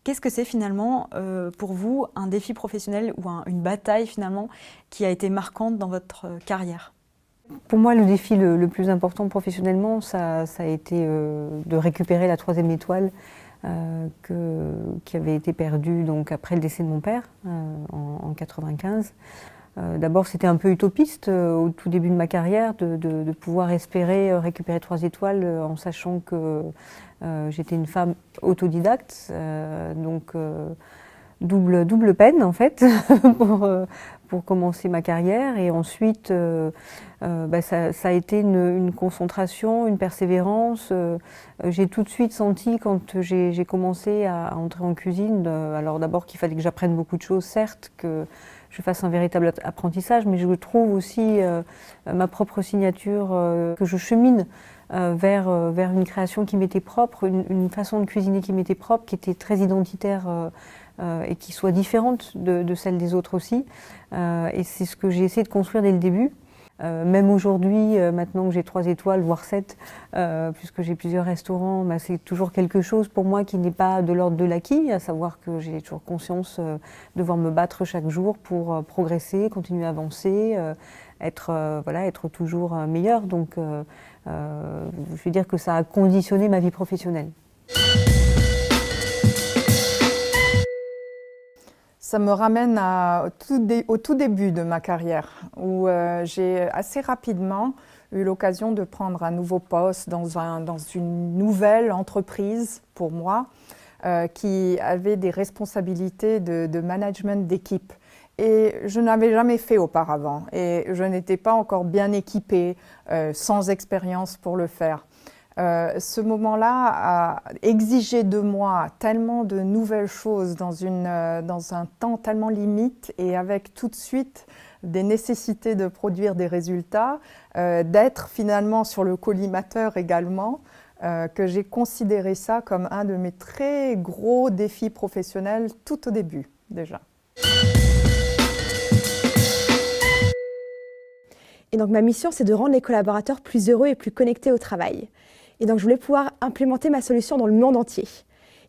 Qu'est-ce que c'est finalement pour vous un défi professionnel ou une bataille finalement qui a été marquante dans votre carrière? Pour moi, le défi le plus important professionnellement, ça a été de récupérer la 3e étoile qui avait été perdue donc, après le décès de mon père en 95. D'abord, c'était un peu utopiste au tout début de ma carrière de pouvoir espérer récupérer 3 étoiles en sachant que j'étais une femme autodidacte, donc double peine en fait pour commencer ma carrière. Et ensuite, ça a été une concentration, une persévérance. J'ai tout de suite senti quand j'ai commencé à entrer en cuisine, alors d'abord qu'il fallait que j'apprenne beaucoup de choses, certes, que je fasse un véritable apprentissage, mais je trouve aussi ma propre signature, que je chemine vers une création qui m'était propre, une façon de cuisiner qui m'était propre, qui était très identitaire et qui soit différente de celle des autres aussi. Et c'est ce que j'ai essayé de construire dès le début. Même aujourd'hui, maintenant que j'ai 3 étoiles, voire 7, puisque j'ai plusieurs restaurants, c'est toujours quelque chose pour moi qui n'est pas de l'ordre de l'acquis, à savoir que j'ai toujours conscience de devoir me battre chaque jour pour progresser, continuer à avancer, être toujours meilleure. Donc, je veux dire que ça a conditionné ma vie professionnelle. Ça me ramène au tout début de ma carrière, où j'ai assez rapidement eu l'occasion de prendre un nouveau poste dans une nouvelle entreprise pour moi, qui avait des responsabilités de management d'équipe. Et je n'avais jamais fait auparavant, et je n'étais pas encore bien équipée, sans expérience pour le faire. Ce moment-là a exigé de moi tellement de nouvelles choses dans un temps tellement limite et avec tout de suite des nécessités de produire des résultats, d'être finalement sur le collimateur également, que j'ai considéré ça comme un de mes très gros défis professionnels tout au début déjà. Et donc ma mission, c'est de rendre les collaborateurs plus heureux et plus connectés au travail. Et donc je voulais pouvoir implémenter ma solution dans le monde entier.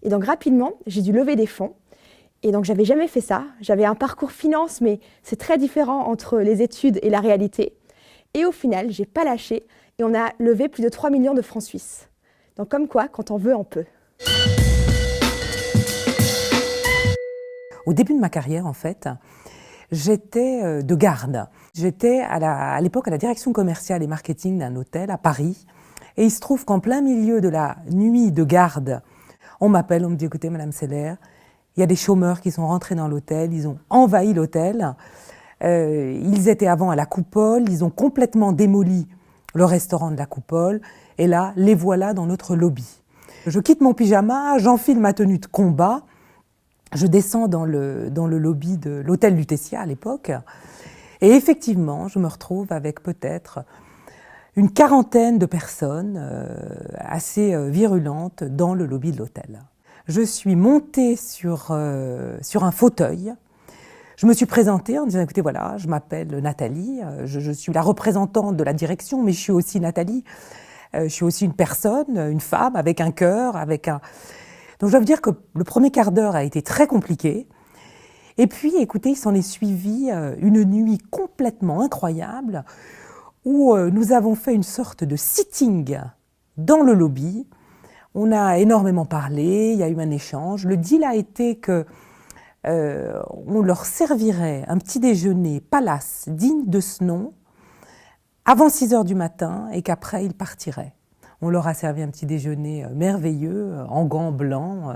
Et donc rapidement, j'ai dû lever des fonds. Et donc j'avais jamais fait ça. J'avais un parcours finance, mais c'est très différent entre les études et la réalité. Et au final, j'ai pas lâché et on a levé plus de 3 millions de francs suisses. Donc comme quoi, quand on veut, on peut. Au début de ma carrière, en fait, j'étais de garde. J'étais à l'époque à la direction commerciale et marketing d'un hôtel à Paris. Et il se trouve qu'en plein milieu de la nuit de garde, on m'appelle, on me dit « Écoutez, Madame Seller, il y a des chômeurs qui sont rentrés dans l'hôtel, ils ont envahi l'hôtel. Ils étaient avant à la Coupole, ils ont complètement démoli le restaurant de la Coupole. Et là, les voilà dans notre lobby. Je quitte mon pyjama, j'enfile ma tenue de combat. Je descends dans le lobby de l'hôtel Lutetia à l'époque. Et effectivement, je me retrouve avec peut-être une quarantaine de personnes assez virulentes dans le lobby de l'hôtel. Je suis montée sur un fauteuil. Je me suis présentée en disant « Écoutez, voilà, je m'appelle Nathalie, je suis la représentante de la direction, mais je suis aussi Nathalie. Je suis aussi une personne, une femme, avec un cœur, avec un... » Donc je dois vous dire que le premier quart d'heure a été très compliqué. Et puis, écoutez, il s'en est suivi une nuit complètement incroyable où nous avons fait une sorte de sitting dans le lobby. On a énormément parlé, il y a eu un échange. Le deal a été que on leur servirait un petit déjeuner palace digne de ce nom avant 6 heures du matin et qu'après ils partiraient. On leur a servi un petit déjeuner merveilleux, en gants blancs.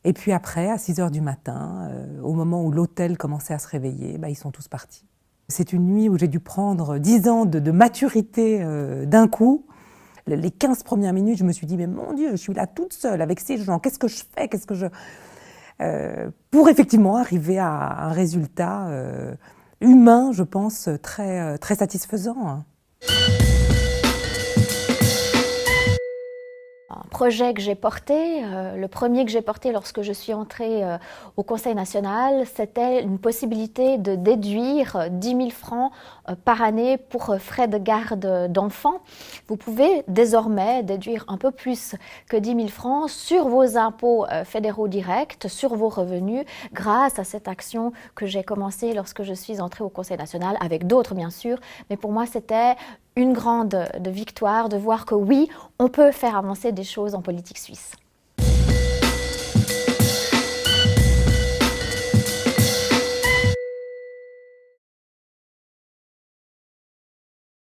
Et puis après, à 6 heures du matin, au moment où l'hôtel commençait à se réveiller, ils sont tous partis. C'est une nuit où j'ai dû prendre 10 ans de maturité d'un coup. Les 15 premières minutes, je me suis dit, mais mon Dieu, je suis là toute seule avec ces gens, qu'est-ce que je fais, pour effectivement arriver à un résultat humain, je pense, très, très satisfaisant. projet que j'ai porté, le premier que j'ai porté lorsque je suis entrée au Conseil national, c'était une possibilité de déduire 10 000 francs par année pour frais de garde d'enfants. Vous pouvez désormais déduire un peu plus que 10 000 francs sur vos impôts fédéraux directs, sur vos revenus, grâce à cette action que j'ai commencée lorsque je suis entrée au Conseil national, avec d'autres bien sûr, mais pour moi c'était une grande victoire de voir que oui, on peut faire avancer des choses en politique suisse.